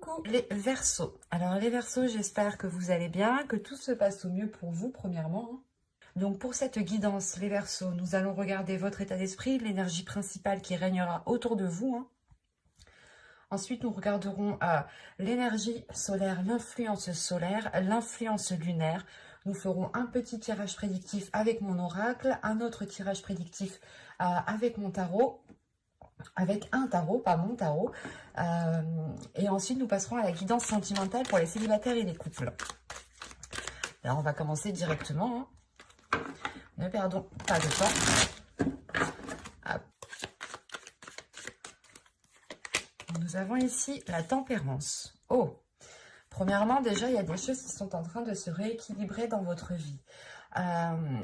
Coucou les Verseaux. Alors les Verseaux, j'espère que vous allez bien, que tout se passe au mieux pour vous premièrement. Donc pour cette guidance, les Verseaux, nous allons regarder votre état d'esprit, l'énergie principale qui régnera autour de vous. Ensuite, nous regarderons l'énergie solaire, l'influence lunaire. Nous ferons un petit tirage prédictif avec mon oracle, un autre tirage prédictif avec mon tarot. Avec un tarot, pas mon tarot. Et ensuite, nous passerons à la guidance sentimentale pour les célibataires et les couples. Alors, on va commencer directement. Ne perdons pas de temps. Hop. Nous avons ici la tempérance. Oh! Premièrement, déjà, il y a des choses qui sont en train de se rééquilibrer dans votre vie.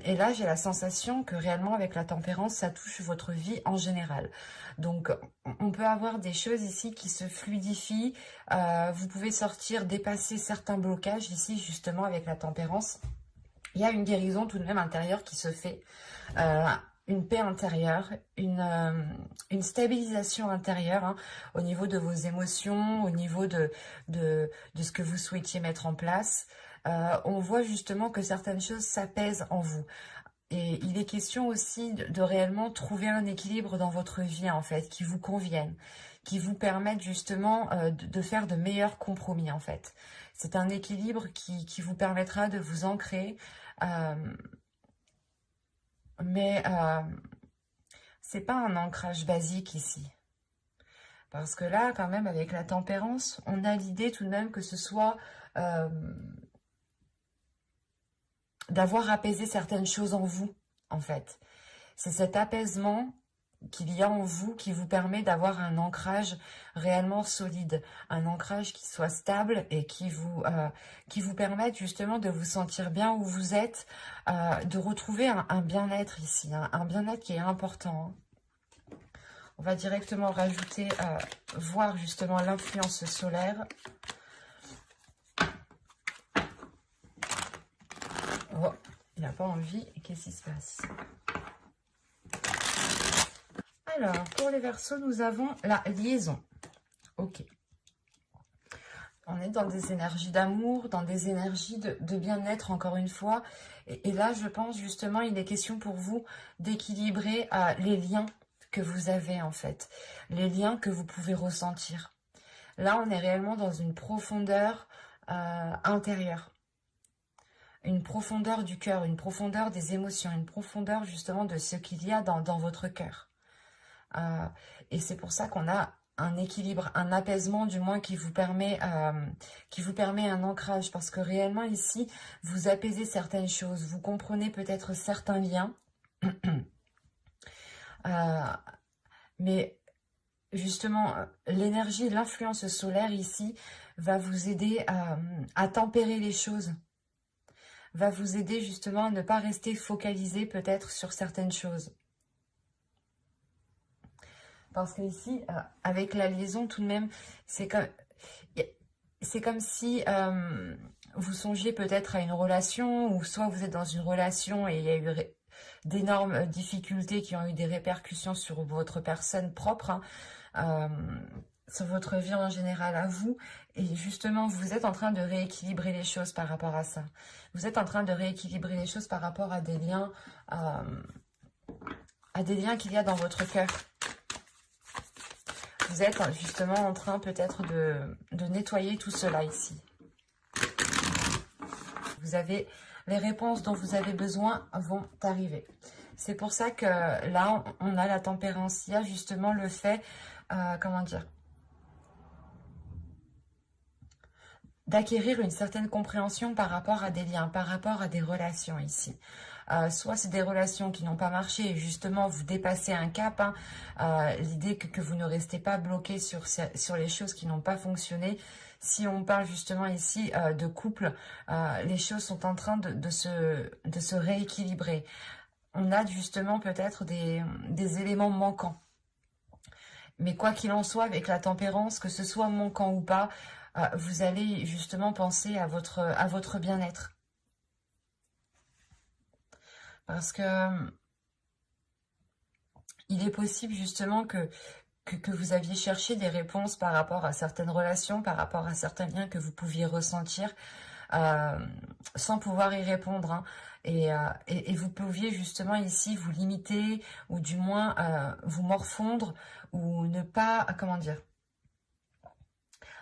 Et là, j'ai la sensation que réellement, avec la tempérance, ça touche votre vie en général. Donc, on peut avoir des choses ici qui se fluidifient. Vous pouvez sortir, dépasser certains blocages ici, justement, avec la tempérance. Il y a une guérison tout de même intérieure qui se fait. Une paix intérieure, une stabilisation intérieure au niveau de vos émotions, au niveau de ce que vous souhaitiez mettre en place. On voit justement que certaines choses s'apaisent en vous. Et il est question aussi de réellement trouver un équilibre dans votre vie, en fait, qui vous convienne, qui vous permette justement de faire de meilleurs compromis, en fait. C'est un équilibre qui vous permettra de vous ancrer, mais c'est pas un ancrage basique ici. Parce que là, quand même, avec la tempérance, on a l'idée tout de même que ce soit d'avoir apaisé certaines choses en vous, en fait. C'est cet apaisement qu'il y a en vous qui vous permet d'avoir un ancrage réellement solide, un ancrage qui soit stable et qui vous permette justement de vous sentir bien où vous êtes, de retrouver un bien-être ici, un bien-être qui est important. On va directement rajouter, voir justement l'influence solaire. Oh, il n'a pas envie. Qu'est-ce qui se passe? Alors, pour les Verseaux, nous avons la liaison. Ok. On est dans des énergies d'amour, dans des énergies de bien-être, encore une fois. Et là, je pense justement, il est question pour vous d'équilibrer les liens que vous avez, en fait. Les liens que vous pouvez ressentir. Là, on est réellement dans une profondeur intérieure. Une profondeur du cœur, une profondeur des émotions, une profondeur justement de ce qu'il y a dans votre cœur. Et c'est pour ça qu'on a un équilibre, un apaisement du moins qui vous permet un ancrage, parce que réellement ici, vous apaisez certaines choses, vous comprenez peut-être certains liens, mais justement, l'énergie, l'influence solaire ici va vous aider à tempérer les choses, va vous aider justement à ne pas rester focalisé peut-être sur certaines choses. Parce que ici, avec la liaison, tout de même, c'est comme si vous songiez peut-être à une relation, ou soit vous êtes dans une relation et il y a eu d'énormes difficultés qui ont eu des répercussions sur votre personne propre, sur votre vie en général à vous. Et justement, vous êtes en train de rééquilibrer les choses par rapport à ça. Vous êtes en train de rééquilibrer les choses par rapport à des liens, qu'il y a dans votre cœur. Vous êtes justement en train peut-être de nettoyer tout cela ici. Vous avez les réponses dont vous avez besoin vont arriver. C'est pour ça que là, on a la tempérance. Il y a justement le fait, comment dire, d'acquérir une certaine compréhension par rapport à des liens, par rapport à des relations ici. Soit c'est des relations qui n'ont pas marché et justement vous dépassez un cap, l'idée que vous ne restez pas bloqué sur les choses qui n'ont pas fonctionné. Si on parle justement ici de couple, les choses sont en train de se rééquilibrer. On a justement peut-être des éléments manquants. Mais quoi qu'il en soit, avec la tempérance, que ce soit manquant ou pas, vous allez justement penser à votre bien-être. Parce que il est possible justement que que vous aviez cherché des réponses par rapport à certaines relations, par rapport à certains liens que vous pouviez ressentir, sans pouvoir y répondre, hein. Et vous pouviez justement ici vous limiter, ou du moins vous morfondre, ou ne pas, comment dire,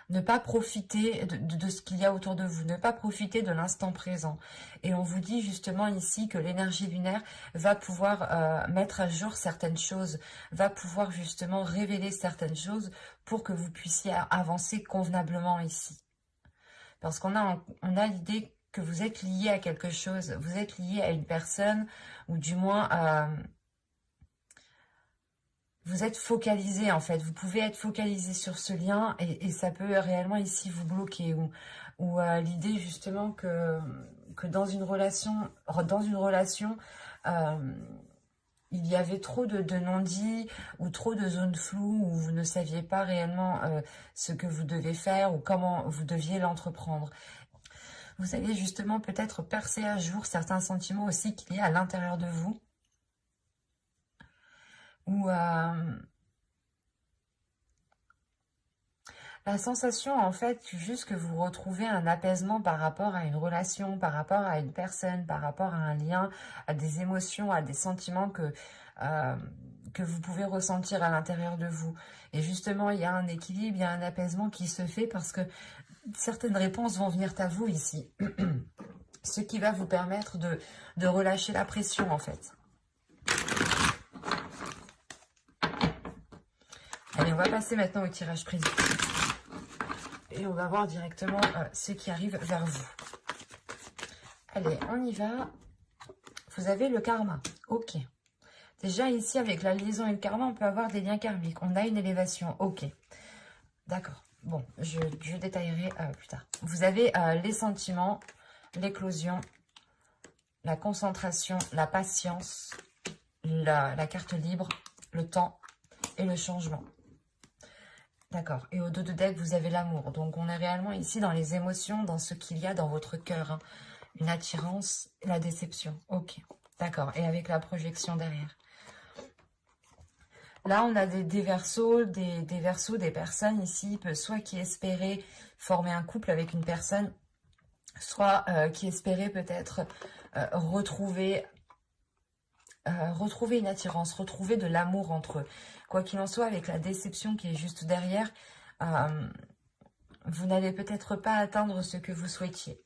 ne pas profiter de ce qu'il y a autour de vous, ne pas profiter de l'instant présent. Et on vous dit justement ici que l'énergie lunaire va pouvoir mettre à jour certaines choses, va pouvoir justement révéler certaines choses pour que vous puissiez avancer convenablement ici. Parce on a l'idée que vous êtes lié à quelque chose, vous êtes lié à une personne, ou du moins vous êtes focalisé en fait. Vous pouvez être focalisé sur ce lien, et ça peut réellement ici vous bloquer, ou l'idée justement que dans une relation, il y avait trop de non-dits, ou trop de zones floues, où vous ne saviez pas réellement ce que vous devez faire, ou comment vous deviez l'entreprendre. Vous allez justement peut-être percer à jour certains sentiments aussi qu'il y a à l'intérieur de vous, ou la sensation en fait juste que vous retrouvez un apaisement par rapport à une relation, par rapport à une personne, par rapport à un lien, à des émotions, à des sentiments que vous pouvez ressentir à l'intérieur de vous. Et justement, il y a un équilibre, il y a un apaisement qui se fait parce que certaines réponses vont venir à vous ici. Ce qui va vous permettre de relâcher la pression en fait. Allez, on va passer maintenant au tirage précis. Et on va voir directement ce qui arrive vers vous. Allez, on y va. Vous avez le karma. Ok. Déjà ici, avec la liaison et le karma, on peut avoir des liens karmiques. On a une élévation. Ok. D'accord. Bon, je détaillerai plus tard. Vous avez les sentiments, l'éclosion, la concentration, la patience, la carte libre, le temps et le changement. D'accord. Et au dos de deck, vous avez l'amour. Donc, on est réellement ici dans les émotions, dans ce qu'il y a dans votre cœur, hein. Une attirance, la déception. Ok. D'accord. Et avec la projection derrière. Là, on a des verseaux, des personnes ici, soit qui espéraient former un couple avec une personne, soit qui espéraient peut-être retrouver une attirance, retrouver de l'amour entre eux. Quoi qu'il en soit, avec la déception qui est juste derrière, vous n'allez peut-être pas atteindre ce que vous souhaitiez.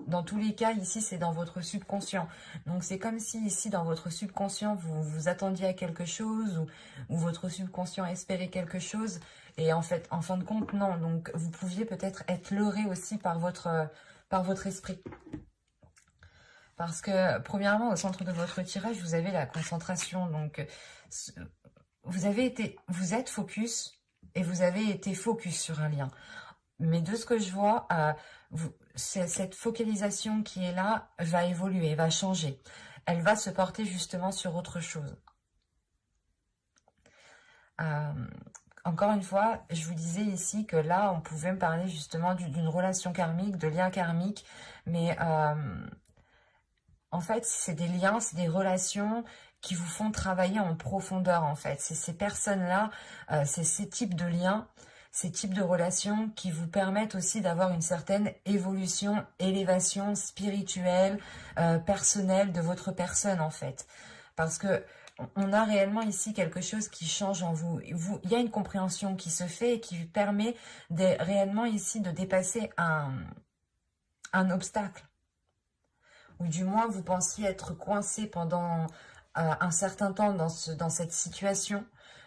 Dans tous les cas, ici, c'est dans votre subconscient. Donc, c'est comme si, ici, dans votre subconscient, vous vous attendiez à quelque chose, ou votre subconscient espérait quelque chose. Et en fait, en fin de compte, non. Donc, vous pouviez peut-être être leurré aussi par votre esprit. Parce que, premièrement, au centre de votre tirage, vous avez la concentration. Donc, vous êtes focus, et vous avez été focus sur un lien. Mais de ce que je vois, cette focalisation qui est là va évoluer, va changer. Elle va se porter justement sur autre chose. Encore une fois, je vous disais ici que là, on pouvait me parler justement d'une relation karmique, de liens karmiques, mais en fait, c'est des liens, c'est des relations qui vous font travailler en profondeur, en fait. C'est ces personnes-là, c'est ces types de liens, ces types de relations qui vous permettent aussi d'avoir une certaine évolution, élévation spirituelle, personnelle de votre personne, en fait. Parce que on a réellement ici quelque chose qui change en vous. Il y a une compréhension qui se fait et qui permet réellement ici de dépasser un obstacle. Ou du moins vous pensiez être coincé pendant un certain temps dans cette situation.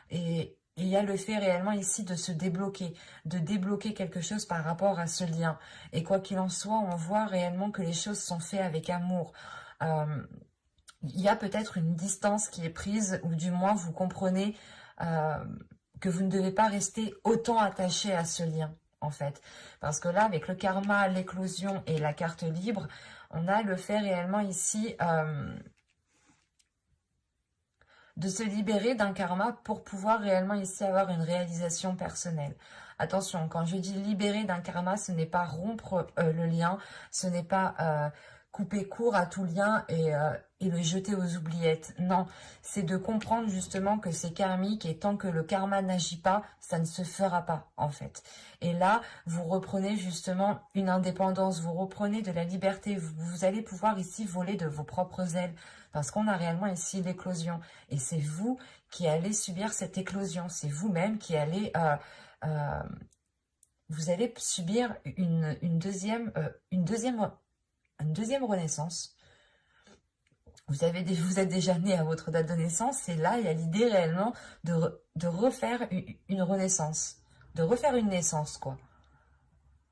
Et il y a le fait réellement ici de se débloquer, de débloquer quelque chose par rapport à ce lien. Et quoi qu'il en soit, on voit réellement que les choses sont faites avec amour. Il y a peut-être une distance qui est prise, ou du moins vous comprenez que vous ne devez pas rester autant attaché à ce lien, en fait. Parce que là, avec le karma, l'éclosion et la carte libre, on a le fait réellement ici de se libérer d'un karma pour pouvoir réellement ici avoir une réalisation personnelle. Attention, quand je dis libérer d'un karma, ce n'est pas rompre le lien, ce n'est pas couper court à tout lien et le jeter aux oubliettes. Non, c'est de comprendre justement que c'est karmique et tant que le karma n'agit pas, ça ne se fera pas en fait. Et là, vous reprenez justement une indépendance, vous reprenez de la liberté, vous allez pouvoir ici voler de vos propres ailes parce qu'on a réellement ici l'éclosion. Et c'est vous qui allez subir cette éclosion, c'est vous-même qui allez... vous allez subir une deuxième renaissance. Vous êtes déjà né à votre date de naissance, et là, il y a l'idée réellement de refaire une renaissance, de refaire une naissance, quoi.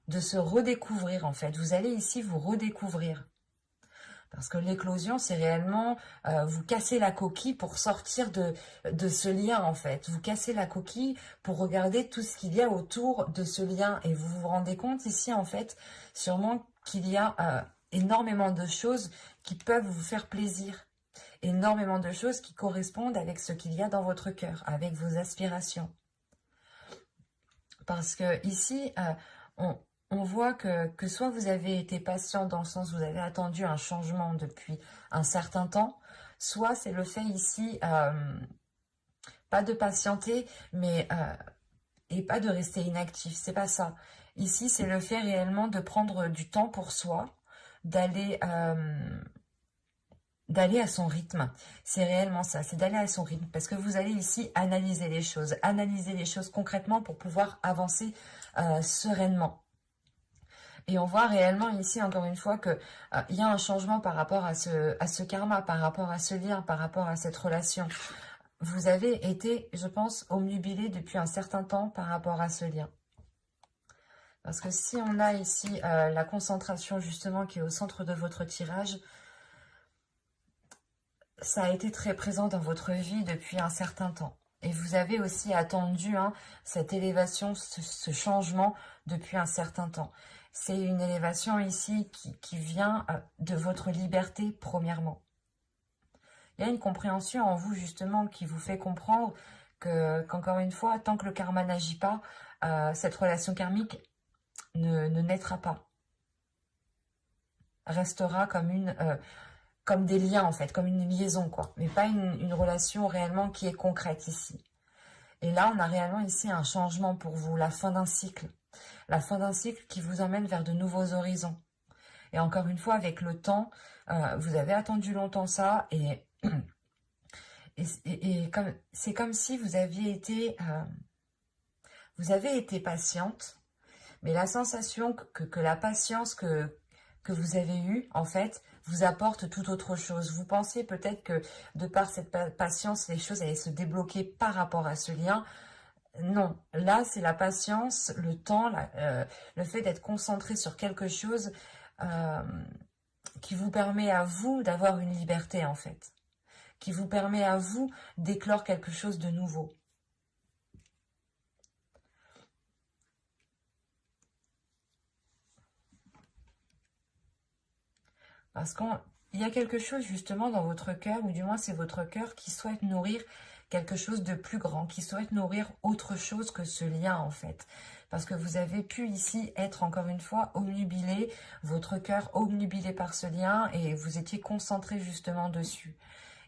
De se redécouvrir, en fait. Vous allez ici vous redécouvrir. Parce que l'éclosion, c'est réellement vous casser la coquille pour sortir de ce lien, en fait. Vous cassez la coquille pour regarder tout ce qu'il y a autour de ce lien. Et vous vous rendez compte ici, en fait, sûrement qu'il y a énormément de choses qui peuvent vous faire plaisir. Énormément de choses qui correspondent avec ce qu'il y a dans votre cœur, avec vos aspirations. Parce que ici, on voit que soit vous avez été patient dans le sens où vous avez attendu un changement depuis un certain temps, soit c'est le fait ici, pas de patienter, mais et pas de rester inactif, c'est pas ça. Ici, c'est le fait réellement de prendre du temps pour soi, d'aller à son rythme. C'est réellement ça, c'est d'aller à son rythme. Parce que vous allez ici analyser les choses concrètement pour pouvoir avancer sereinement. Et on voit réellement ici, encore une fois, qu'il y a un changement par rapport à ce karma, par rapport à ce lien, par rapport à cette relation. Vous avez été, je pense, omnubilé depuis un certain temps par rapport à ce lien. Parce que si on a ici la concentration, justement, qui est au centre de votre tirage, ça a été très présent dans votre vie depuis un certain temps. Et vous avez aussi attendu cette élévation, ce changement depuis un certain temps. C'est une élévation ici qui vient de votre liberté, premièrement. Il y a une compréhension en vous, justement, qui vous fait comprendre qu'encore une fois, tant que le karma n'agit pas, cette relation karmique ne naîtra pas. Restera comme des liens, en fait, comme une liaison, quoi. Mais pas une relation réellement qui est concrète ici. Et là, on a réellement ici un changement pour vous, la fin d'un cycle. La fin d'un cycle qui vous emmène vers de nouveaux horizons. Et encore une fois, avec le temps, vous avez attendu longtemps ça, et c'est comme si vous aviez été patiente, mais la sensation que la patience que vous avez eue, en fait, vous apporte tout autre chose. Vous pensez peut-être que de par cette patience, les choses allaient se débloquer par rapport à ce lien. Non, là, c'est la patience, le temps, le fait d'être concentré sur quelque chose qui vous permet à vous d'avoir une liberté, en fait. Qui vous permet à vous d'éclore quelque chose de nouveau. Parce qu'il y a quelque chose justement dans votre cœur, ou du moins c'est votre cœur qui souhaite nourrir quelque chose de plus grand, qui souhaite nourrir autre chose que ce lien, en fait. Parce que vous avez pu ici être encore une fois omnubilé, votre cœur omnubilé par ce lien, et vous étiez concentré justement dessus.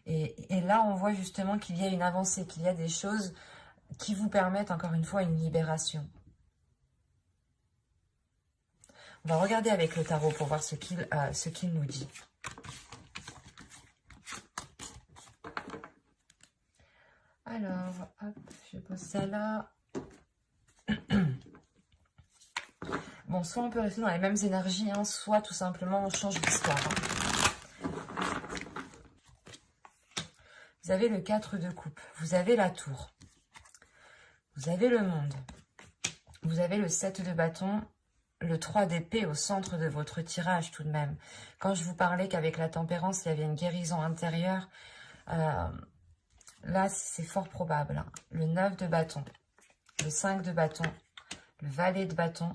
Et là, on voit justement qu'il y a une avancée, qu'il y a des choses qui vous permettent encore une fois une libération. On va regarder avec le tarot pour voir ce qu'il nous dit. Alors, hop, je pose ça là. Bon, soit on peut rester dans les mêmes énergies, soit tout simplement on change d'histoire. Vous avez le 4 de coupe, vous avez la tour, vous avez le monde, vous avez le 7 de bâton, le 3 d'épée au centre de votre tirage tout de même. Quand je vous parlais qu'avec la tempérance, il y avait une guérison intérieure, là, c'est fort probable. Le 9 de bâton, le 5 de bâton, le valet de bâton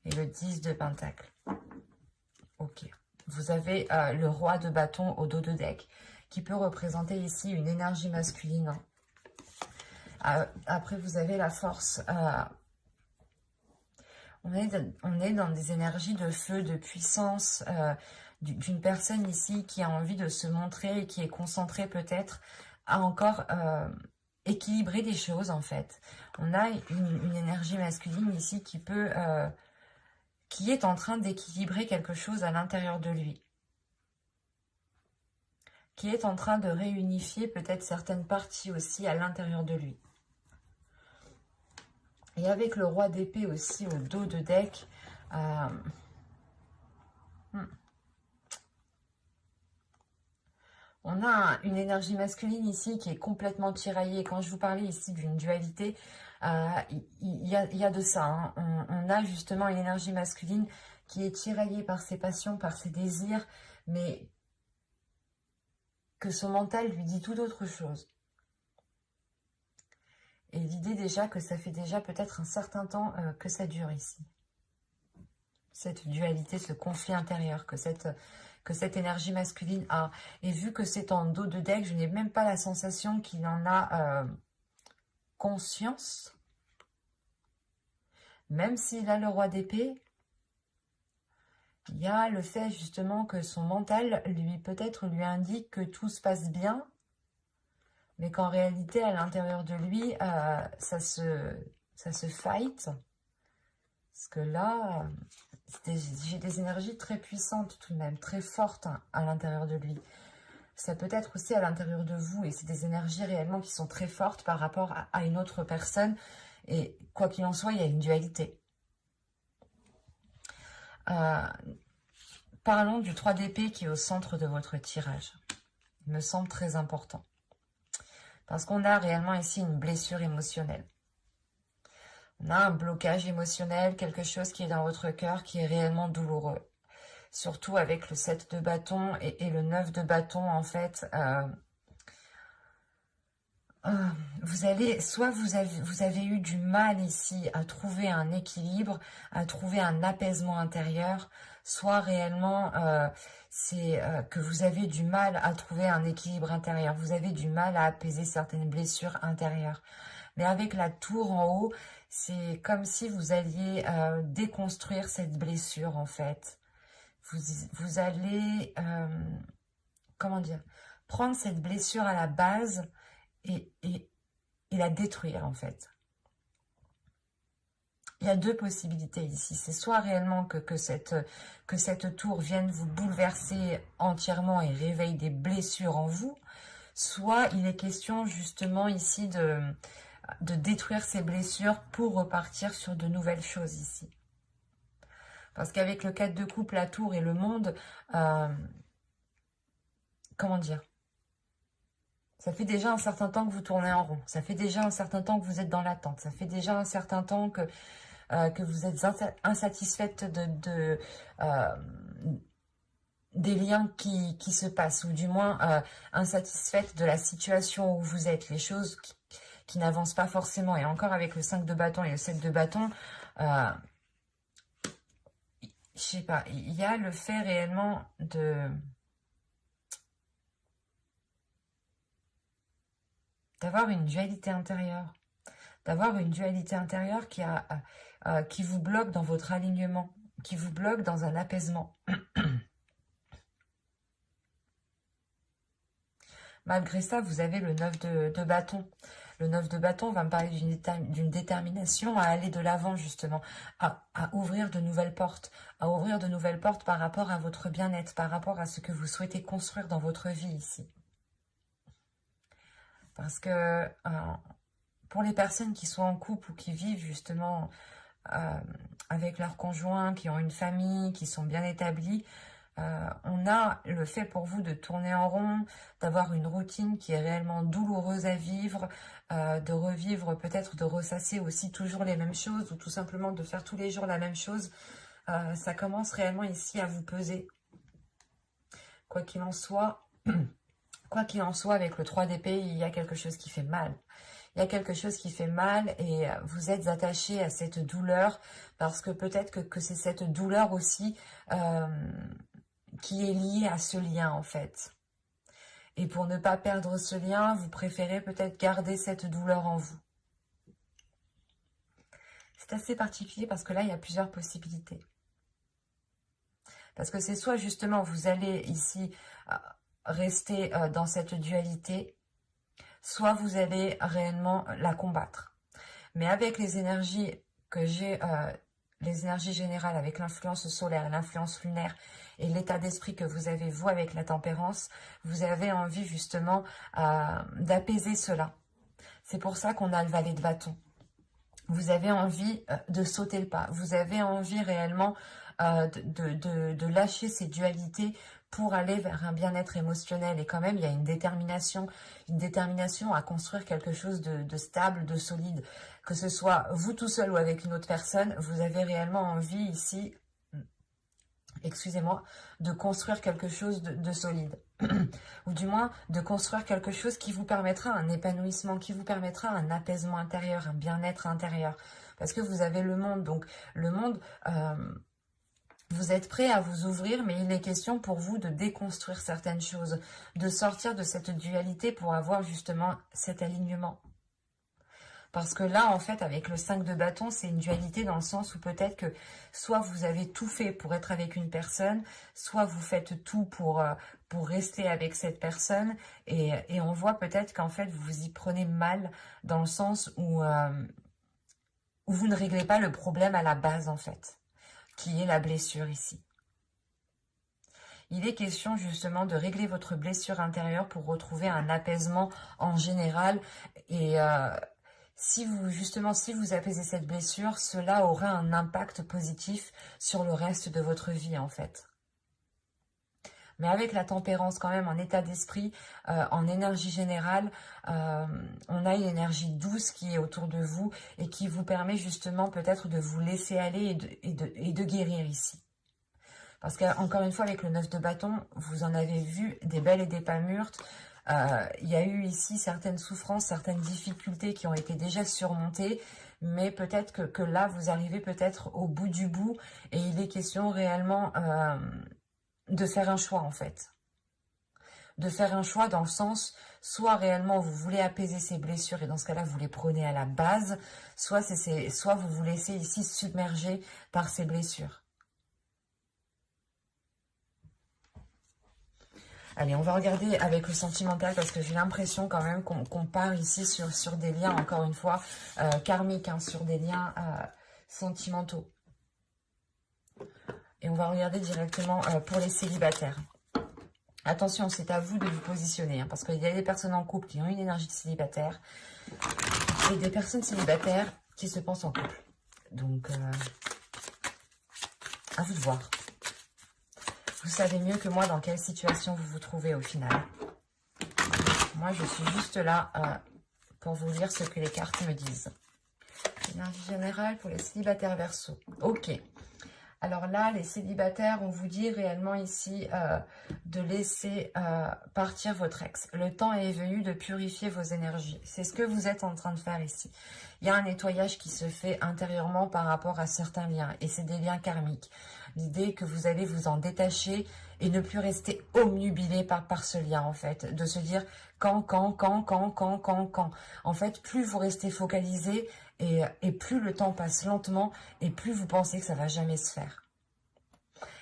et le 10 de pentacle. Ok. Vous avez le roi de bâton au dos de deck, qui peut représenter ici une énergie masculine. Après, vous avez la force. On est dans des énergies de feu, de puissance, d'une personne ici qui a envie de se montrer et qui est concentrée peut-être à encore équilibrer des choses en fait. On a une énergie masculine ici qui est en train d'équilibrer quelque chose à l'intérieur de lui. Qui est en train de réunifier peut-être certaines parties aussi à l'intérieur de lui. Et avec le roi d'épée aussi au dos de deck, on a une énergie masculine ici qui est complètement tiraillée. Quand je vous parlais ici d'une dualité, il y a de ça. Hein. On a justement une énergie masculine qui est tiraillée par ses passions, par ses désirs, mais que son mental lui dit tout autre chose. Et l'idée déjà que ça fait déjà peut-être un certain temps que ça dure ici. Cette dualité, ce conflit intérieur que cette énergie masculine a. Et vu que c'est en dos de deck, je n'ai même pas la sensation qu'il en a conscience. Même s'il a le roi d'épée, il y a le fait justement que son mental peut-être lui indique que tout se passe bien, mais qu'en réalité, à l'intérieur de lui, ça se fight. Parce que là, j'ai des énergies très puissantes tout de même, très fortes à l'intérieur de lui. Ça peut être aussi à l'intérieur de vous, et c'est des énergies réellement qui sont très fortes par rapport à une autre personne. Et quoi qu'il en soit, il y a une dualité. Parlons du 3 d'épée qui est au centre de votre tirage. Il me semble très important. Parce qu'on a réellement ici une blessure émotionnelle. On a un blocage émotionnel, quelque chose qui est dans votre cœur qui est réellement douloureux. Surtout avec le 7 de bâton et le 9 de bâton, en fait. Vous avez eu du mal ici à trouver un équilibre, à trouver un apaisement intérieur, soit réellement c'est que vous avez du mal à trouver un équilibre intérieur, vous avez du mal à apaiser certaines blessures intérieures. Mais avec la tour en haut, c'est comme si vous alliez déconstruire cette blessure en fait. Vous allez, comment dire, prendre cette blessure à la base et la détruire en fait. Il y a deux possibilités ici. C'est soit réellement que cette tour vienne vous bouleverser entièrement et réveille des blessures en vous, soit il est question justement ici de détruire ces blessures pour repartir sur de nouvelles choses ici. Parce qu'avec le 4 de coupe, la tour et le monde, comment dire, ça fait déjà un certain temps que vous tournez en rond. Ça fait déjà un certain temps que vous êtes dans l'attente. Ça fait déjà un certain temps que vous êtes insatisfaite des liens qui se passent. Ou du moins insatisfaite de la situation où vous êtes. Les choses qui n'avancent pas forcément. Et encore avec le 5 de bâton et le 7 de bâton, je sais pas, il y a le fait réellement d'avoir une dualité intérieure. D'avoir une dualité intérieure qui vous bloque dans votre alignement, qui vous bloque dans un apaisement. Malgré ça, vous avez le 9 de bâton. Le 9 de bâton va me parler d'une détermination à aller de l'avant, justement, à ouvrir de nouvelles portes, par rapport à votre bien-être, par rapport à ce que vous souhaitez construire dans votre vie ici. Parce que pour les personnes qui sont en couple ou qui vivent justement avec leurs conjoints, qui ont une famille, qui sont bien établis, on a le fait pour vous de tourner en rond, d'avoir une routine qui est réellement douloureuse à vivre, de revivre, peut-être de ressasser aussi toujours les mêmes choses ou tout simplement de faire tous les jours la même chose. Ça commence réellement ici à vous peser. Quoi qu'il en soit, avec le 3 d'épée, il y a quelque chose qui fait mal. Il y a quelque chose qui fait mal et vous êtes attaché à cette douleur parce que peut-être que c'est cette douleur aussi qui est liée à ce lien en fait. Et pour ne pas perdre ce lien, vous préférez peut-être garder cette douleur en vous. C'est assez particulier parce que là, il y a plusieurs possibilités. Parce que c'est soit justement vous allez ici rester dans cette dualité, soit vous allez réellement la combattre. Mais avec les énergies que j'ai, les énergies générales avec l'influence solaire, l'influence lunaire et l'état d'esprit que vous avez, vous, avec la tempérance, vous avez envie justement d'apaiser cela. C'est pour ça qu'on a le valet de bâton. Vous avez envie de sauter le pas. Vous avez envie réellement de lâcher ces dualités pour aller vers un bien-être émotionnel. Et quand même, il y a une détermination à construire quelque chose de stable, de solide. Que ce soit vous tout seul ou avec une autre personne, vous avez réellement envie ici, excusez-moi, de construire quelque chose de solide. Ou du moins, de construire quelque chose qui vous permettra un épanouissement, qui vous permettra un apaisement intérieur, un bien-être intérieur. Parce que vous avez le monde, donc le monde... vous êtes prêt à vous ouvrir, mais il est question pour vous de déconstruire certaines choses, de sortir de cette dualité pour avoir justement cet alignement. Parce que là, en fait, avec le 5 de bâton, c'est une dualité dans le sens où peut-être que soit vous avez tout fait pour être avec une personne, soit vous faites tout pour rester avec cette personne. Et on voit peut-être qu'en fait, vous vous y prenez mal dans le sens où vous ne réglez pas le problème à la base, en fait, qui est la blessure ici. Il est question justement de régler votre blessure intérieure pour retrouver un apaisement en général. Et si vous apaisez cette blessure, cela aura un impact positif sur le reste de votre vie en fait. Mais avec la tempérance quand même, en état d'esprit, en énergie générale, on a une énergie douce qui est autour de vous et qui vous permet justement peut-être de vous laisser aller et de guérir ici. Parce qu'encore une fois, avec le 9 de bâton, vous en avez vu des belles et des pas mûres. Il y a eu ici certaines souffrances, certaines difficultés qui ont été déjà surmontées. Mais peut-être que là, vous arrivez peut-être au bout du bout. Et il est question réellement de faire un choix, en fait. De faire un choix dans le sens, soit réellement vous voulez apaiser ces blessures, et dans ce cas-là, vous les prenez à la base. Soit vous vous laissez ici submerger par ces blessures. Allez, on va regarder avec le sentimental parce que j'ai l'impression quand même qu'on part ici sur des liens, encore une fois, karmiques, hein, sur des liens sentimentaux. Et on va regarder directement pour les célibataires. Attention, c'est à vous de vous positionner, hein, parce qu'il y a des personnes en couple qui ont une énergie de célibataire et des personnes célibataires qui se pensent en couple. Donc, à vous de voir. Vous savez mieux que moi dans quelle situation vous vous trouvez au final. Moi, je suis juste là pour vous lire ce que les cartes me disent. Énergie générale pour les célibataires Verseau. Ok. Alors là, les célibataires, on vous dit réellement ici de laisser partir votre ex. Le temps est venu de purifier vos énergies. C'est ce que vous êtes en train de faire ici. Il y a un nettoyage qui se fait intérieurement par rapport à certains liens. Et c'est des liens karmiques. L'idée que vous allez vous en détacher et ne plus rester omnubilé par ce lien, en fait. De se dire quand. En fait, plus vous restez focalisé et plus le temps passe lentement et plus vous pensez que ça va jamais se faire.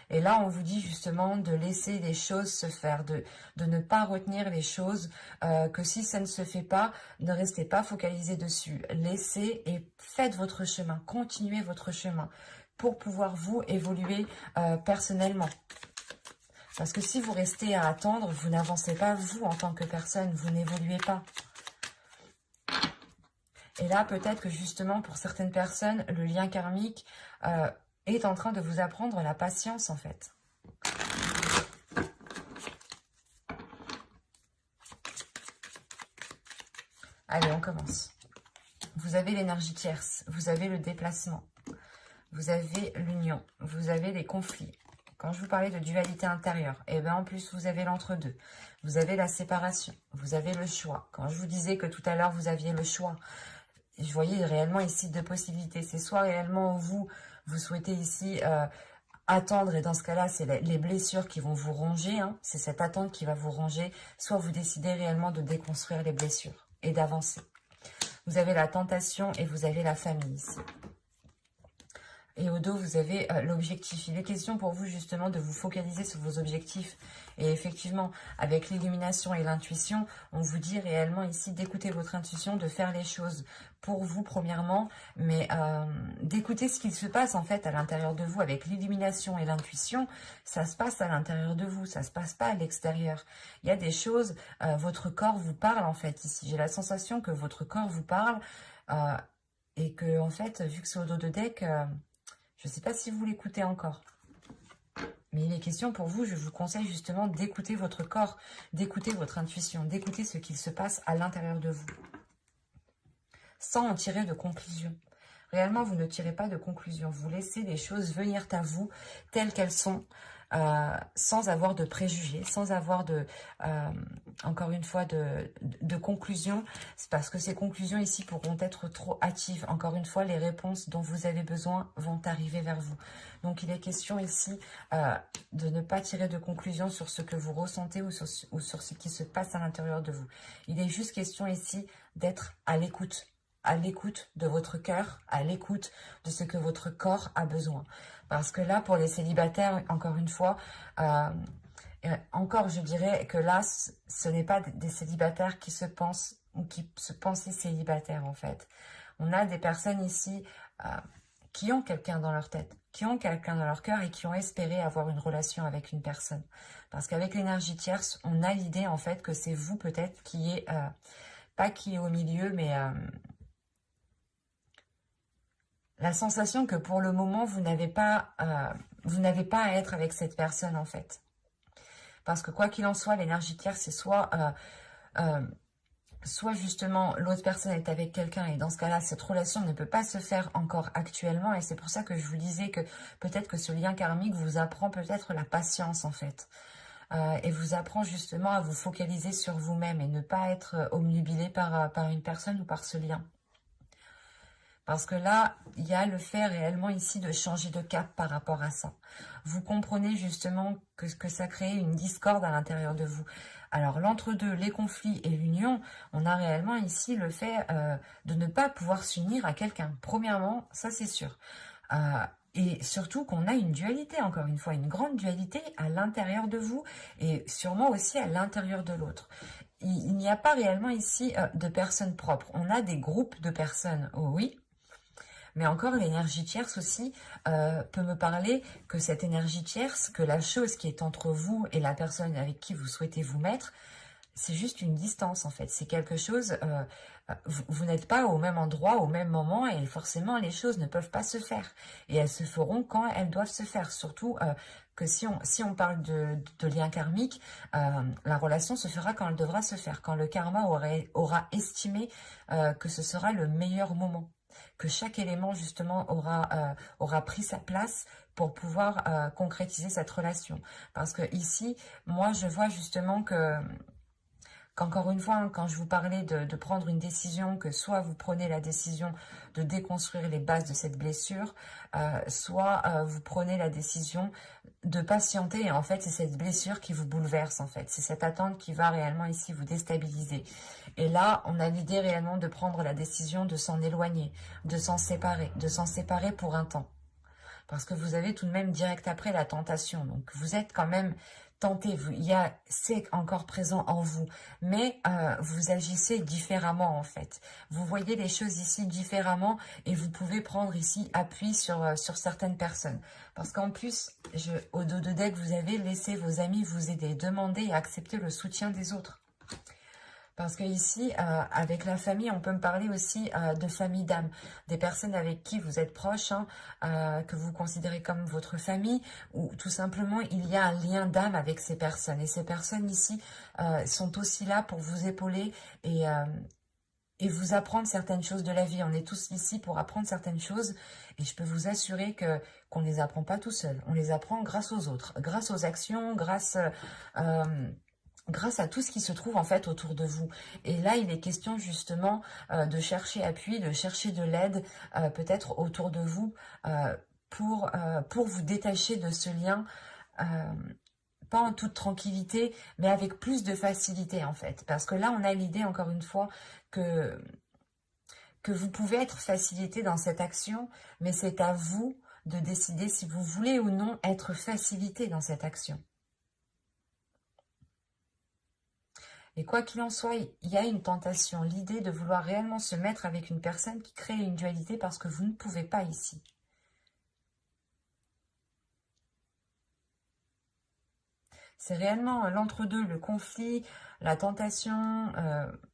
Et là, on vous dit justement de laisser les choses se faire, de ne pas retenir les choses, que si ça ne se fait pas, ne restez pas focalisé dessus. Laissez et faites votre chemin, continuez votre chemin pour pouvoir vous évoluer personnellement. Parce que si vous restez à attendre, vous n'avancez pas vous en tant que personne, vous n'évoluez pas. Et là, peut-être que justement, pour certaines personnes, le lien karmique est en train de vous apprendre la patience, en fait. Allez, on commence. Vous avez l'énergie tierce, vous avez le déplacement, vous avez l'union, vous avez les conflits. Quand je vous parlais de dualité intérieure, et bien en plus, vous avez l'entre-deux. Vous avez la séparation, vous avez le choix. Quand je vous disais que tout à l'heure, vous aviez le choix, je voyais réellement ici deux possibilités. C'est soit réellement vous souhaitez ici attendre, et dans ce cas-là, c'est les blessures qui vont vous ronger, hein, c'est cette attente qui va vous ronger, soit vous décidez réellement de déconstruire les blessures et d'avancer. Vous avez la tentation et vous avez la famille ici. Et au dos, vous avez l'objectif. Il est question pour vous justement de vous focaliser sur vos objectifs. Et effectivement, avec l'illumination et l'intuition, on vous dit réellement ici d'écouter votre intuition, de faire les choses pour vous premièrement, mais d'écouter ce qu'il se passe en fait à l'intérieur de vous. Avec l'illumination et l'intuition, ça se passe à l'intérieur de vous, ça se passe pas à l'extérieur. Il y a des choses, votre corps vous parle en fait ici. J'ai la sensation que votre corps vous parle et que en fait, vu que c'est au dos de deck... je ne sais pas si vous l'écoutez encore, mais il est question pour vous, je vous conseille justement d'écouter votre corps, d'écouter votre intuition, d'écouter ce qu'il se passe à l'intérieur de vous, sans en tirer de conclusion. Réellement, vous ne tirez pas de conclusion, vous laissez les choses venir à vous telles qu'elles sont, sans avoir de préjugés, sans avoir de, encore une fois, de conclusions. C'est parce que ces conclusions ici pourront être trop hâtives. Encore une fois, les réponses dont vous avez besoin vont arriver vers vous. Donc, il est question ici de ne pas tirer de conclusions sur ce que vous ressentez ou sur ce qui se passe à l'intérieur de vous. Il est juste question ici d'être à l'écoute de votre cœur, à l'écoute de ce que votre corps a besoin. Parce que là, pour les célibataires, encore une fois, encore je dirais que là, ce n'est pas des célibataires qui se pensent ou qui se pensaient célibataires en fait. On a des personnes ici qui ont quelqu'un dans leur tête, qui ont quelqu'un dans leur cœur et qui ont espéré avoir une relation avec une personne. Parce qu'avec l'énergie tierce, on a l'idée en fait que c'est vous peut-être qui est, pas qui est au milieu, mais... la sensation que pour le moment, vous n'avez pas à être avec cette personne en fait. Parce que quoi qu'il en soit, l'énergie tierce, c'est soit justement l'autre personne est avec quelqu'un et dans ce cas-là, cette relation ne peut pas se faire encore actuellement. Et c'est pour ça que je vous disais que peut-être que ce lien karmique vous apprend peut-être la patience en fait. Et vous apprend justement à vous focaliser sur vous-même et ne pas être obnubilé par une personne ou par ce lien. Parce que là, il y a le fait réellement ici de changer de cap par rapport à ça. Vous comprenez justement que ça crée une discorde à l'intérieur de vous. Alors, l'entre-deux, les conflits et l'union, on a réellement ici le fait de ne pas pouvoir s'unir à quelqu'un. Premièrement, ça c'est sûr. Et surtout qu'on a une dualité, encore une fois, une grande dualité à l'intérieur de vous et sûrement aussi à l'intérieur de l'autre. Il n'y a pas réellement ici de personnes propres. On a des groupes de personnes, oh oui. Mais encore, l'énergie tierce aussi peut me parler que cette énergie tierce, que la chose qui est entre vous et la personne avec qui vous souhaitez vous mettre, c'est juste une distance en fait. C'est quelque chose, vous n'êtes pas au même endroit, au même moment et forcément les choses ne peuvent pas se faire. Et elles se feront quand elles doivent se faire. Surtout que si on parle de lien karmique, la relation se fera quand elle devra se faire. Quand le karma aura estimé que ce sera le meilleur moment. Que chaque élément justement aura pris sa place pour pouvoir concrétiser cette relation. Parce que ici, moi je vois justement qu'encore une fois, hein, quand je vous parlais de prendre une décision, que soit vous prenez la décision de déconstruire les bases de cette blessure, soit vous prenez la décision de patienter. Et en fait, c'est cette blessure qui vous bouleverse, en fait. C'est cette attente qui va réellement ici vous déstabiliser. Et là, on a l'idée réellement de prendre la décision de s'en éloigner, de s'en séparer pour un temps. Parce que vous avez tout de même direct après la tentation. Donc, vous êtes quand même tenté. C'est encore présent en vous. Mais vous agissez différemment, en fait. Vous voyez les choses ici différemment et vous pouvez prendre ici appui sur certaines personnes. Parce qu'en plus, au dos de deck, vous avez laissé vos amis vous aider, demander et accepter le soutien des autres. Parce que ici, avec la famille, on peut me parler aussi de famille d'âme, des personnes avec qui vous êtes proches, hein, que vous considérez comme votre famille, ou tout simplement, il y a un lien d'âme avec ces personnes. Et ces personnes ici sont aussi là pour vous épauler et vous apprendre certaines choses de la vie. On est tous ici pour apprendre certaines choses et je peux vous assurer qu'on ne les apprend pas tout seul. On les apprend grâce aux autres, grâce aux actions, grâce à tout ce qui se trouve en fait autour de vous. Et là, il est question justement de chercher appui, de chercher de l'aide peut-être autour de vous pour vous détacher de ce lien, pas en toute tranquillité, mais avec plus de facilité en fait. Parce que là, on a l'idée encore une fois que vous pouvez être facilité dans cette action, mais c'est à vous de décider si vous voulez ou non être facilité dans cette action. Et quoi qu'il en soit, il y a une tentation, l'idée de vouloir réellement se mettre avec une personne qui crée une dualité parce que vous ne pouvez pas ici. C'est réellement l'entre-deux, le conflit, la tentation,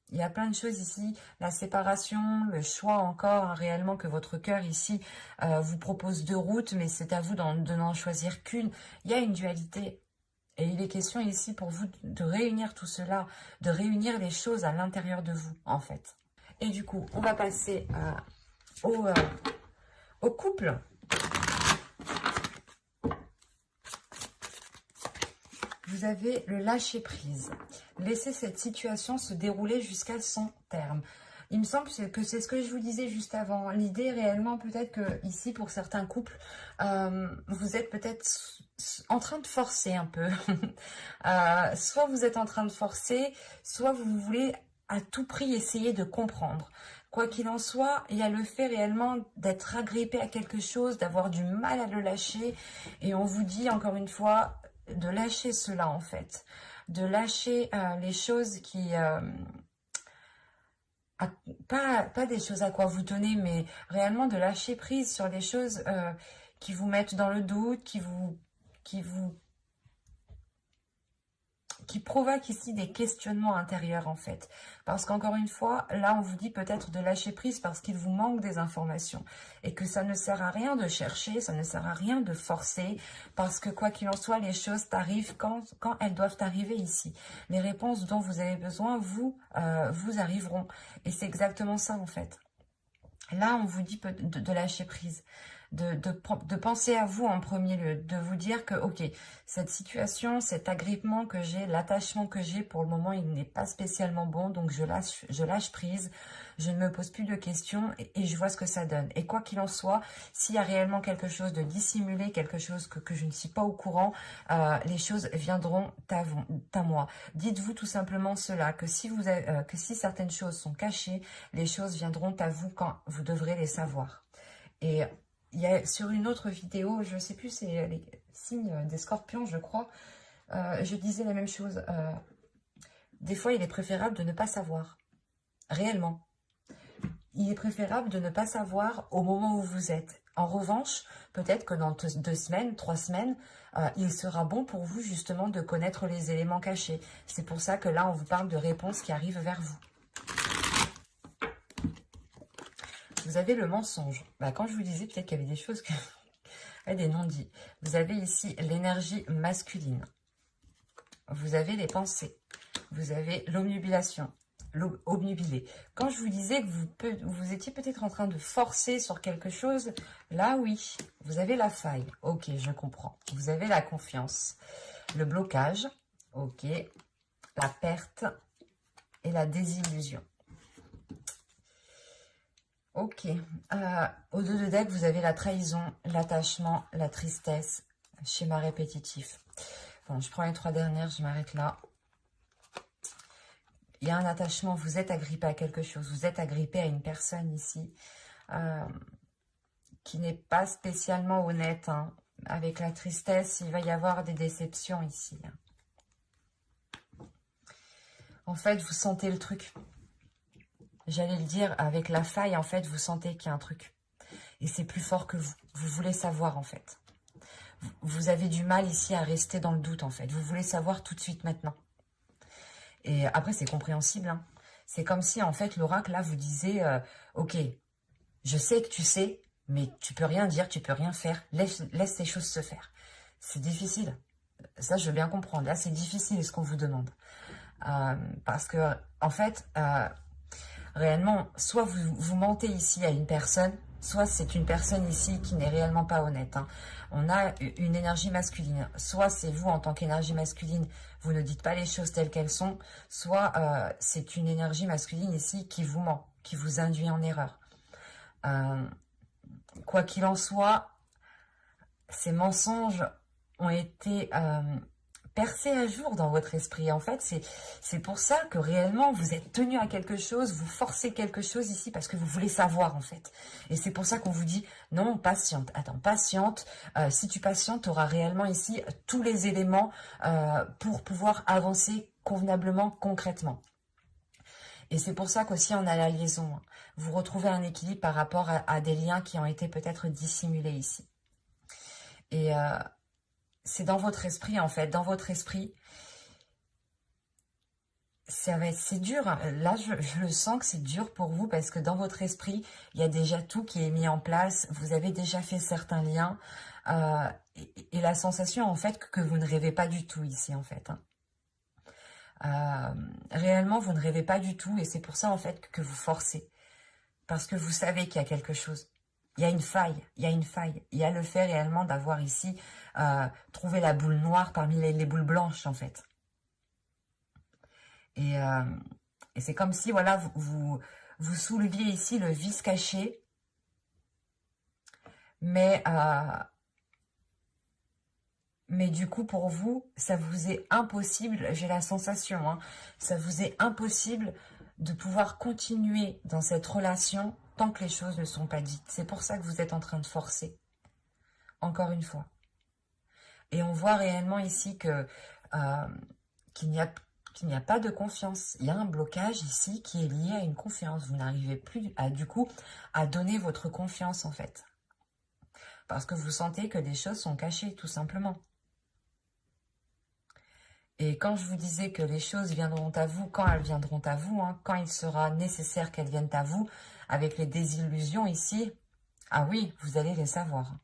il y a plein de choses ici, la séparation, le choix encore, hein, réellement que votre cœur ici vous propose deux routes, mais c'est à vous de n'en choisir qu'une. Il y a une dualité. Et il est question ici pour vous de réunir tout cela, de réunir les choses à l'intérieur de vous, en fait. Et du coup, on va passer au couple. Vous avez le lâcher-prise. Laissez cette situation se dérouler jusqu'à son terme. Il me semble que c'est ce que je vous disais juste avant. L'idée réellement peut-être que ici pour certains couples, vous êtes peut-être en train de forcer un peu. Soit vous êtes en train de forcer, soit vous voulez à tout prix essayer de comprendre. Quoi qu'il en soit, il y a le fait réellement d'être agrippé à quelque chose, d'avoir du mal à le lâcher. Et on vous dit encore une fois de lâcher cela en fait. De lâcher les choses qui... pas des choses à quoi vous tenez, mais réellement de lâcher prise sur les choses qui vous mettent dans le doute, qui provoquent ici des questionnements intérieurs en fait. Parce qu'encore une fois, là on vous dit peut-être de lâcher prise parce qu'il vous manque des informations. Et que ça ne sert à rien de chercher, ça ne sert à rien de forcer. Parce que quoi qu'il en soit, les choses t'arrivent quand elles doivent arriver ici. Les réponses dont vous avez besoin, vous arriveront. Et c'est exactement ça en fait. Là, on vous dit de lâcher prise, de penser à vous en premier lieu, de vous dire que, ok, cette situation, cet agrippement que j'ai, l'attachement que j'ai, pour le moment, il n'est pas spécialement bon, donc je lâche prise, je ne me pose plus de questions et je vois ce que ça donne. Et quoi qu'il en soit, s'il y a réellement quelque chose de dissimulé, quelque chose que je ne suis pas au courant, les choses viendront à moi. Dites-vous tout simplement cela, que si certaines choses sont cachées, les choses viendront à vous quand vous devrez les savoir. Et il y a sur une autre vidéo, je ne sais plus, c'est les signes des scorpions, je crois, je disais la même chose. Des fois, il est préférable de ne pas savoir, réellement. Il est préférable de ne pas savoir au moment où vous êtes. En revanche, peut-être que dans 2 semaines, 3 semaines, il sera bon pour vous justement de connaître les éléments cachés. C'est pour ça que là, on vous parle de réponses qui arrivent vers vous. Vous avez le mensonge. Quand je vous disais peut-être qu'il y avait des choses, des non-dits. Vous avez ici l'énergie masculine. Vous avez les pensées. Vous avez l'omnubilation. Obnubilé. Quand je vous disais que vous étiez peut-être en train de forcer sur quelque chose, là oui, vous avez la faille. Ok, je comprends. Vous avez la confiance. Le blocage. Ok. La perte et la désillusion. Ok. Au dos de deck, vous avez la trahison, l'attachement, la tristesse, schéma répétitif. Bon, je prends les 3 dernières, je m'arrête là. Il y a un attachement, vous êtes agrippé à quelque chose, vous êtes agrippé à une personne ici qui n'est pas spécialement honnête. Hein. Avec la tristesse, il va y avoir des déceptions ici. En fait, vous sentez le truc. J'allais le dire, avec la faille, en fait, vous sentez qu'il y a un truc. Et c'est plus fort que vous. Vous voulez savoir, en fait. Vous avez du mal ici à rester dans le doute, en fait. Vous voulez savoir tout de suite, maintenant. Et après, c'est compréhensible. Hein. C'est comme si, en fait, l'oracle, là, vous disait, ok, je sais que tu sais, mais tu peux rien dire, tu peux rien faire. Laisse ces choses se faire. C'est difficile. Ça, je veux bien comprendre. Là, c'est difficile ce qu'on vous demande. Parce que, en fait, réellement, soit vous mentez ici à une personne, soit c'est une personne ici qui n'est réellement pas honnête. Hein. On a une énergie masculine. Soit c'est vous en tant qu'énergie masculine, vous ne dites pas les choses telles qu'elles sont, soit c'est une énergie masculine ici qui vous ment, qui vous induit en erreur. Quoi qu'il en soit, ces mensonges ont été percer à jour dans votre esprit. En fait, c'est pour ça que réellement, vous êtes tenu à quelque chose, vous forcez quelque chose ici parce que vous voulez savoir, en fait. Et c'est pour ça qu'on vous dit, non, patiente. Attends, patiente. Si tu patientes, tu auras réellement ici tous les éléments pour pouvoir avancer convenablement, concrètement. Et c'est pour ça qu'aussi on a la liaison. Vous retrouvez un équilibre par rapport à des liens qui ont été peut-être dissimulés ici. Et c'est dans votre esprit, en fait. Dans votre esprit, c'est dur. Là, je le sens que c'est dur pour vous parce que dans votre esprit, il y a déjà tout qui est mis en place. Vous avez déjà fait certains liens. Et la sensation, en fait, que vous ne rêvez pas du tout ici, en fait. Réellement, vous ne rêvez pas du tout. Et c'est pour ça, en fait, que vous forcez. Parce que vous savez qu'il y a quelque chose. Il y a une faille, il y a une faille. Il y a le fait réellement d'avoir ici trouvé la boule noire parmi les boules blanches, en fait. Et c'est comme si, voilà, vous souleviez ici le vice caché, mais du coup, pour vous, ça vous est impossible, j'ai la sensation, hein, ça vous est impossible de pouvoir continuer dans cette relation tant que les choses ne sont pas dites. C'est pour ça que vous êtes en train de forcer, encore une fois. Et on voit réellement ici que qu'il n'y a pas de confiance. Il y a un blocage ici qui est lié à une confiance. Vous n'arrivez plus du coup à donner votre confiance en fait. Parce que vous sentez que des choses sont cachées tout simplement. Et quand je vous disais que les choses viendront à vous, quand elles viendront à vous, hein, quand il sera nécessaire qu'elles viennent à vous, avec les désillusions ici, ah oui, vous allez les savoir.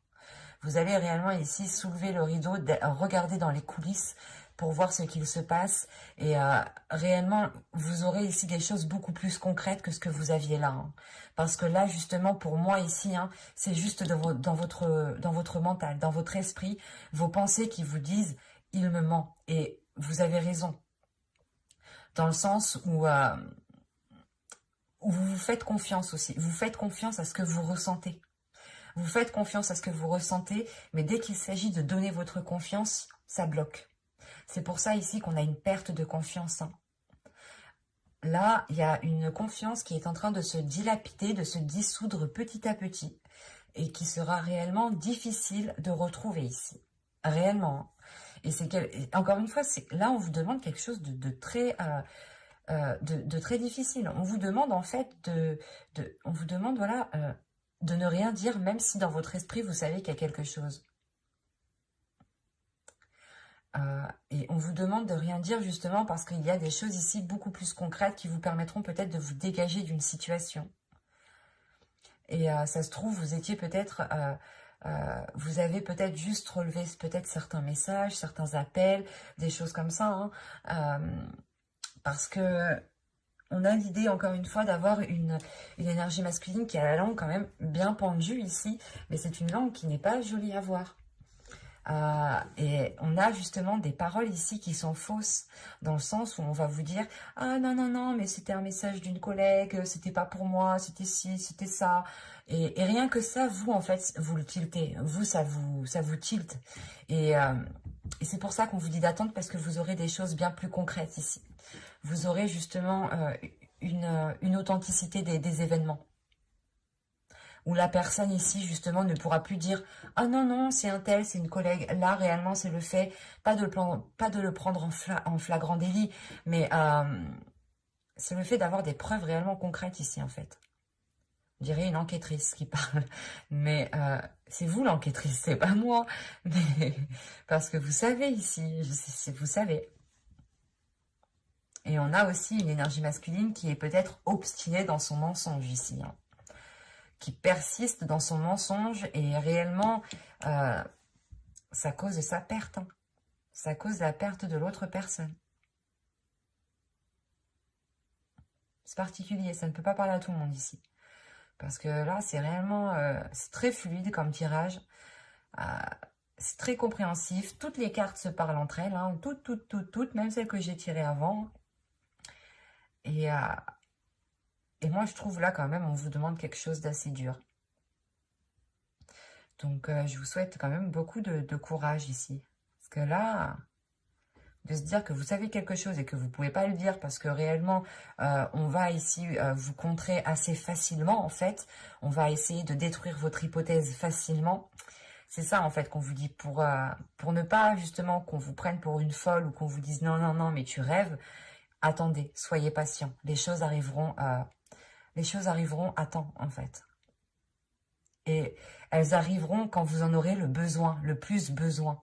Vous allez réellement ici soulever le rideau, regarder dans les coulisses pour voir ce qu'il se passe. Et réellement, vous aurez ici des choses beaucoup plus concrètes que ce que vous aviez là. Hein. Parce que là, justement, pour moi ici, hein, c'est juste dans votre mental, dans votre esprit, vos pensées qui vous disent « il me ment ». Et vous avez raison. Dans le sens où vous vous faites confiance aussi. Vous faites confiance à ce que vous ressentez. Vous faites confiance à ce que vous ressentez, mais dès qu'il s'agit de donner votre confiance, ça bloque. C'est pour ça ici qu'on a une perte de confiance. Hein. Là, il y a une confiance qui est en train de se dilapider, de se dissoudre petit à petit, et qui sera réellement difficile de retrouver ici. Réellement. Et encore une fois, là, on vous demande quelque chose de très... de très difficile. On vous demande en fait on vous demande voilà de ne rien dire, même si dans votre esprit vous savez qu'il y a quelque chose. Et on vous demande de rien dire justement parce qu'il y a des choses ici beaucoup plus concrètes qui vous permettront peut-être de vous dégager d'une situation. Et ça se trouve, vous étiez peut-être... vous avez peut-être juste relevé peut-être certains messages, certains appels, des choses comme ça. Hein, parce que on a l'idée, encore une fois, d'avoir une énergie masculine qui a la langue quand même bien pendue ici, mais c'est une langue qui n'est pas jolie à voir. Et on a justement des paroles ici qui sont fausses, dans le sens où on va vous dire « Ah non, non, non, mais c'était un message d'une collègue, c'était pas pour moi, c'était ci, c'était ça. » Et rien que ça, vous, en fait, vous le tiltez. Vous, ça vous tilte. Et c'est pour ça qu'on vous dit d'attendre, parce que vous aurez des choses bien plus concrètes ici. Vous aurez justement une authenticité des événements. Où la personne ici, justement, ne pourra plus dire « Ah non, non, c'est un tel, c'est une collègue. » Là, réellement, c'est le fait, pas de le prendre en flagrant délit, mais c'est le fait d'avoir des preuves réellement concrètes ici, en fait. On dirait une enquêtrice qui parle. Mais c'est vous l'enquêtrice, c'est pas moi. Mais, parce que vous savez ici, vous savez. Et on a aussi une énergie masculine qui est peut-être obstinée dans son mensonge ici. Hein. Qui persiste dans son mensonge et réellement, ça cause sa perte. Hein. Ça cause la perte de l'autre personne. C'est particulier, ça ne peut pas parler à tout le monde ici. Parce que là, c'est réellement, c'est très fluide comme tirage. C'est très compréhensif. Toutes les cartes se parlent entre elles. Hein. Toutes, même celles que j'ai tirées avant. Et moi, je trouve là, quand même, on vous demande quelque chose d'assez dur. Donc, je vous souhaite quand même beaucoup de courage ici. Parce que là, de se dire que vous savez quelque chose et que vous ne pouvez pas le dire parce que réellement, on va ici vous contrer assez facilement, en fait. On va essayer de détruire votre hypothèse facilement. C'est ça, en fait, qu'on vous dit pour ne pas, justement, qu'on vous prenne pour une folle ou qu'on vous dise non, non, non, mais tu rêves. Attendez, soyez patient. Les choses arriveront à temps, en fait. Et elles arriveront quand vous en aurez le besoin, le plus besoin.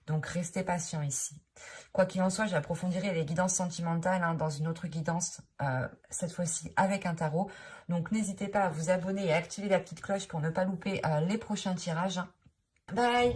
Donc, restez patient ici. Quoi qu'il en soit, j'approfondirai les guidances sentimentales dans une autre guidance, cette fois-ci avec un tarot. Donc, n'hésitez pas à vous abonner et à activer la petite cloche pour ne pas louper les prochains tirages. Bye!